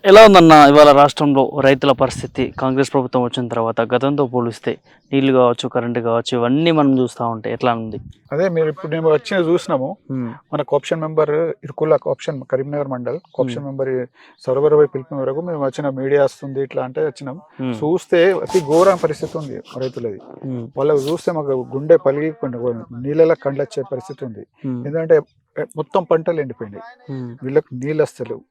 ఎలా ఉందన్న ఇవాళ రాష్ట్రంలో రైతుల పరిస్థితి? కాంగ్రెస్ ప్రభుత్వం వచ్చిన తర్వాత గతంతో పోలిస్తే నీళ్లు కావచ్చు, కరెంటు కావచ్చు, ఇవన్నీ మనం చూస్తూ ఉంటే ఎట్లా ఉంది? అదే మీరు ఇప్పుడు మేము వచ్చిన చూసినాము. ఉమ్, మన కోఆప్షన్ మెంబర్ ఇరుకుల్లా cooption Karimnagar mandal cooption member సర్వరపై పిలిపిన వరకు మేము వచ్చిన మీడియా వస్తుంది ఇట్లా అంటే వచ్చినాం. ఉమ్, చూస్తే అతి ఘోరం పరిస్థితి ఉంది రైతులది. ఉమ్, వాళ్ళకి చూస్తే మాకు గుండె పలిగి నీళ్ళలో కండ్లు వచ్చే పరిస్థితి ఉంది. ఉమ్, ఎందుకంటే మొత్తం పంటలు ఎండిపోయినాయి. ఉమ్, వీళ్ళకి నీళ్ళు వస్తలేవు.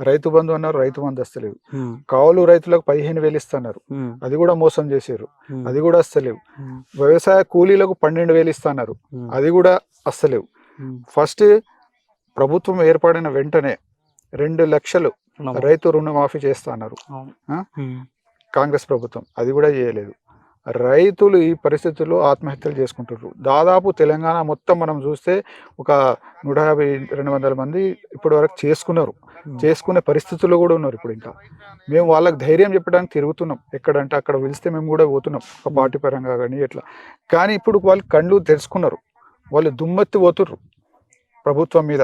రైతు బంధు అన్నారు, రైతు బంధు వస్తలేవు. ఉమ్, కౌలు రైతులకు 15,000 ఇస్తున్నారు, ఉమ్, అది కూడా మోసం చేశారు, ఉమ్, అది కూడా వస్తలేవు. ఉమ్, వ్యవసాయ కూలీలకు 12,000 ఇస్తున్నారు, ఉమ్, అది కూడా వస్తలేవు. ఉమ్, ఫస్ట్ ప్రభుత్వం ఏర్పడిన వెంటనే 2 లక్షలు నమ్మకం. రైతు రుణమాఫీ చేస్తా అన్నారు అవును. ఆ? ఉమ్, కాంగ్రెస్ ప్రభుత్వం, అది కూడా చేయలేదు. రైతులు ఈ పరిస్థితుల్లో ఆత్మహత్యలు చేసుకుంటున్నారు. దాదాపు తెలంగాణ మొత్తం మనం చూస్తే ఒక 150-200 మంది ఇప్పటి వరకు చేసుకున్నారు. చేసుకునే పరిస్థితుల్లో కూడా ఉన్నారు. ఇప్పుడు ఇంకా మేము వాళ్ళకి ధైర్యం చెప్పడానికి తిరుగుతున్నాం. ఎక్కడంటే అక్కడ పిలిస్తే మేము కూడా పోతున్నాం, ఒక పార్టీ పరంగా కానీ ఎట్లా. కానీ ఇప్పుడు వాళ్ళు కళ్ళు తెరుచుకున్నారు. వాళ్ళు దుమ్మెత్తి పోతుర్రు ప్రభుత్వం మీద.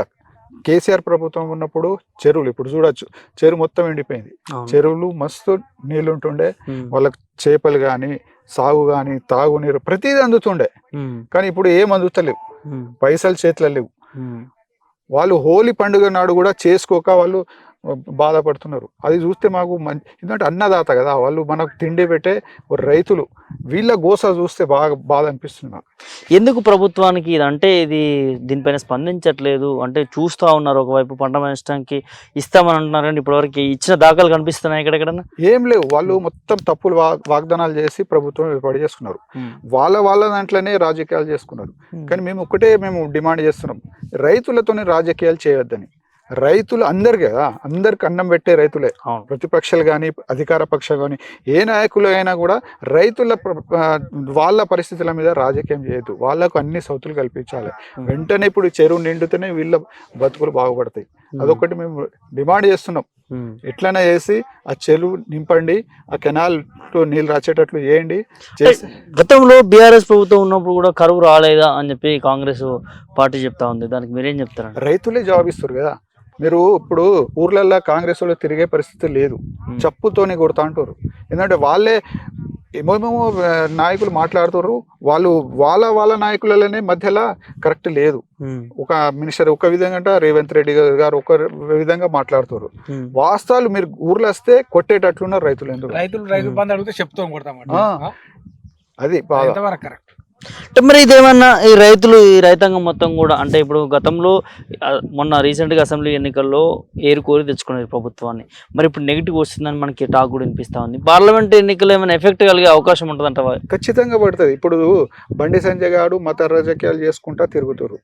కేసీఆర్ ప్రభుత్వం ఉన్నప్పుడు చెరువులు ఇప్పుడు చూడొచ్చు, చెరువు మొత్తం ఎండిపోయింది. అవును. చెరువులు మస్తు నీళ్ళు ఉంటుండే, ఉమ్, వాళ్ళకి చేపలు కానీ సాగు కానీ తాగునీరు ప్రతిదీ అందుతుండే. ఉమ్, కానీ ఇప్పుడు ఏం అందుతలేవు, ఉమ్, పైసలు చేతిలో లేవు. ఉమ్, వాళ్ళు హోలీ పండుగ నాడు కూడా చేసుకోక వాళ్ళు బాధపడుతున్నారు. అది చూస్తే మాకు ఎందుకంటే అన్నదాత కదా వాళ్ళు, మనకు తిండి పెట్టే రైతులు. వీళ్ళ గోస చూస్తే బాగా బాధ అనిపిస్తుంది నాకు. ఎందుకు ప్రభుత్వానికి ఇది అంటే ఇది దీనిపైన స్పందించట్లేదు? అంటే చూస్తూ ఉన్నారు, ఒకవైపు పంట నష్టానికి ఇస్తామని అంటున్నారు, కానీ ఇప్పటివరకు ఇచ్చిన దాఖలు కనిపిస్తున్నాయి ఎక్కడెక్కడన్నా? ఏం లేవు. వాళ్ళు మొత్తం తప్పులు వాగ్దానాలు చేసి ప్రభుత్వం ఏర్పాటు చేసుకున్నారు. ఉమ్, వాళ్ళ దాంట్లోనే రాజకీయాలు చేసుకున్నారు. కానీ మేము డిమాండ్ చేస్తున్నాం, రైతులతోనే రాజకీయాలు చేయొద్దని. రైతులు అందరు కదా, అందరికి అన్నం పెట్టే రైతులే. అవును. ప్రతిపక్షాలు కానీ అధికార పక్షాలు కానీ ఏ నాయకులు అయినా కూడా రైతుల వాళ్ళ పరిస్థితుల మీద రాజకీయం చేయొద్దు. వాళ్ళకు అన్ని సౌతులు కల్పించాలి. వెంటనే ఇప్పుడు చెరువు నిండితేనే వీళ్ళ బతుకులు బాగుపడతాయి. అదొకటి మేము డిమాండ్ చేస్తున్నాం. ఉమ్. ఎట్లయినా చేసి ఆ చెరువు నింపండి, ఆ కెనాల్ నీళ్ళు రాచేటట్లు చేయండి. చేసి గతంలో బీఆర్ఎస్ ప్రభుత్వం ఉన్నప్పుడు కూడా కరువు రాలేదా అని చెప్పి కాంగ్రెస్ పార్టీ చెప్తా ఉంది, దానికి మీరేం చెప్తారండి? రైతులే జవాబు ఇస్తారు కదా. మీరు ఇప్పుడు ఊర్లల్లో కాంగ్రెస్ వాళ్ళు తిరిగే పరిస్థితి లేదు, చప్పుతోనే కొడతా అంటారు. ఎందుకంటే వాళ్ళే ఏమేమో నాయకులు మాట్లాడుతారు, వాళ్ళు వాళ్ళ నాయకులలోనే మధ్యలో కరెక్ట్ లేదు. ఒక మినిస్టర్ ఒక విధంగా అంట, రేవంత్ రెడ్డి గారు ఒక విధంగా మాట్లాడుతారు. వాస్తవాలు మీరు ఊర్లో వస్తే కొట్టేటట్లున్నారు రైతులు. ఎందుకు రైతు బంధు అడిగితే చెప్తాం అది బాగా కరెక్ట్. అంటే మరి ఇదేమన్నా ఈ రైతాంగం మొత్తం కూడా అంటే ఇప్పుడు గతంలో మొన్న రీసెంట్గా అసెంబ్లీ ఎన్నికల్లో ఏరుకోరి తెచ్చుకునేది ప్రభుత్వాన్ని, మరి ఇప్పుడు నెగిటివ్ వస్తుందని మనకి టాక్ కూడా వినిపిస్తా ఉంది. పార్లమెంట్ ఎన్నికలు ఏమైనా ఎఫెక్ట్ కలిగే అవకాశం ఉంటుందంట? ఖచ్చితంగా పడుతుంది. ఇప్పుడు బండి సంజయ్ గారు మత రాజకీయాలు చేసుకుంటా తిరుగుతారు,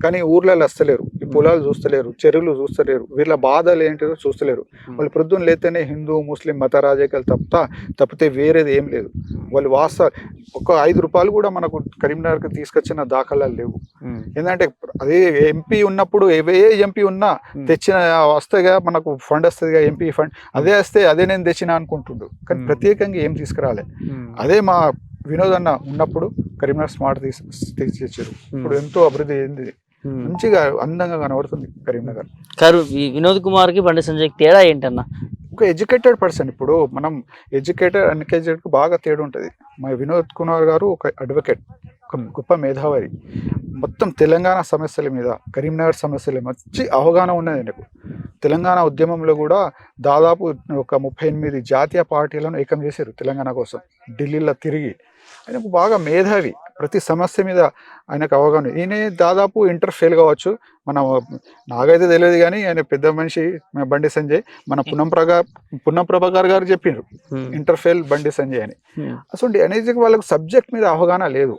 కానీ ఊర్లలో వస్తలేరు, ఈ పొలాలు చూస్తలేరు, చెరువులు చూస్తలేరు, వీళ్ళ బాధలు ఏంటో చూస్తలేరు. వాళ్ళు ప్రొద్దున లేతేనే హిందూ ముస్లిం మత రాజకీయాలు తప్పితే వేరేది ఏం లేదు. వాళ్ళు ఒక 5 రూపాయలు కూడా మనకు కరీంనగర్కి తీసుకొచ్చిన దాఖలాలు లేవు. ఏంటంటే అదే ఎంపీ ఉన్నప్పుడు ఏ ఎంపీ ఉన్నా తెచ్చిన వస్తేగా మనకు ఫండ్ వస్తుందిగా, ఎంపీ ఫండ్ అదే వస్తే అదే నేను తెచ్చినా అనుకుంటుండు, కానీ ప్రత్యేకంగా ఏం తీసుకురాలే. అదే మా వినోద్ అన్న ఉన్నప్పుడు కరీంనగర్ స్మార్ట్ తీసుకొచ్చారు. ఇప్పుడు ఎంతో అభివృద్ధి అయింది, మంచిగా అందంగా కనబడుతుంది కరీంనగర్. ఈ వినోద్ కుమార్కి బండి సంజయ్కి తేడా ఏంటన్నా? ఒక ఎడ్యుకేటెడ్ పర్సన్. ఇప్పుడు మనం ఎడ్యుకేటెడ్ అన్ఎడ్యుకేటెడ్కి బాగా తేడా ఉంటుంది. మా వినోద్ కుమార్ గారు ఒక అడ్వకేట్, ఒక గొప్ప మేధావి. మొత్తం తెలంగాణ సమస్యల మీద, కరీంనగర్ సమస్యల మంచి అవగాహన ఉన్నది ఆయనకు. తెలంగాణ ఉద్యమంలో కూడా దాదాపు ఒక 38 జాతీయ పార్టీలను ఏకం చేశారు తెలంగాణ కోసం, ఢిల్లీలో తిరిగి. ఆయనకు బాగా మేధావి, ప్రతి సమస్య మీద ఆయనకు అవగాహన. ఈయన దాదాపు ఇంటర్ ఫెయిల్ కావచ్చు, నాకైతే తెలియదు, కానీ ఆయన పెద్ద మనిషి బండి సంజయ్, మన పున్నం ప్రభాకర్ గారు చెప్పిండ్రు ఇంటర్ ఫెయిల్ బండి సంజయ్ అని. అసలు అనేది వాళ్ళకు సబ్జెక్ట్ మీద అవగాహన లేదు,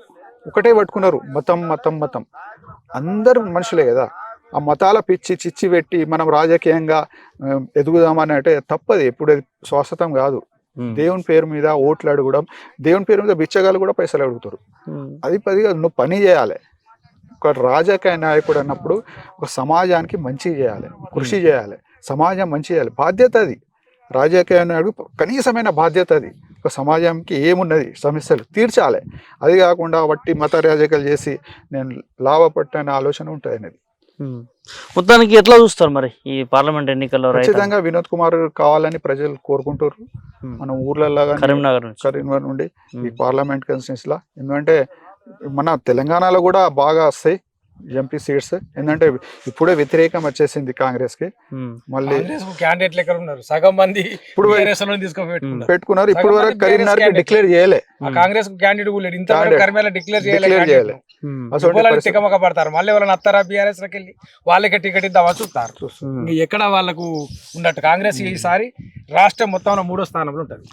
ఒకటే పట్టుకున్నారు, మతం. అందరూ మనుషులే కదా. ఆ మతాల చిచ్చి పెట్టి మనం రాజకీయంగా ఎదుగుదామని అంటే తప్పది, ఎప్పుడు శాశ్వతం కాదు. దేవుని పేరు మీద ఓట్లు అడగడం, దేవుని పేరు మీద బిచ్చగాళ్ళు కూడా పైసలు అడుగుతారు. అది నువ్వు పని చేయాలి. ఒక రాజకీయ నాయకుడు అన్నప్పుడు ఒక సమాజానికి మంచి చేయాలి, కృషి చేయాలి, సమాజం మంచి చేయాలి, బాధ్యత అది. రాజకీయ నాయకుడు కనీసమైన బాధ్యత అది. ఒక సమాజంకి ఏమున్నది సమస్యలు తీర్చాలి. అది కాకుండా వట్టి మత రాజకీయాలు చేసి నేను లాభపట్టే ఆలోచన ఉంటుంది అనేది. మొత్తానికి ఎట్లా చూస్తారు మరి ఈ పార్లమెంట్ ఎన్నికల్లో ఖచ్చితంగా వినోద్ కుమార్ కావాలని ప్రజలు కోరుకుంటారు. మన ఊర్లలో కానీ కరీంనగర్ నుండి ఈ పార్లమెంట్ కాన్స్టిట్యూన్సీ లా, ఎందుకంటే మన తెలంగాణలో కూడా బాగా వస్తాయి ఎంపీ సీట్స్. ఎందుకంటే ఇప్పుడే వ్యతిరేకం వచ్చేసింది కాంగ్రెస్ కి. మళ్ళీ క్యాండిడేట్లు ఎక్కడ ఉన్నారు, సగం మంది ఇప్పుడు పెట్టుకున్నారు. ఇప్పుడు వరకు కరీంనగర్ కి డిక్లేర్ చేయలే, కాంగ్రెస్ క్యాండిడేట్ కూడా ఇంతవరకు కరీంనగర్ డిక్లేర్ చేయలే. తికమక పడతారు, మళ్ళీ వాళ్ళని అత్తారా బీఆర్ఎస్ లకి వెళ్ళి వాళ్ళకి టికెట్ ఇద్దామా చూస్తారు. ఎక్కడ వాళ్ళకు ఉన్నట్టు కాంగ్రెస్ ఈసారి రాష్ట్రం మొత్తంలో 3వ స్థానంలో ఉంటది.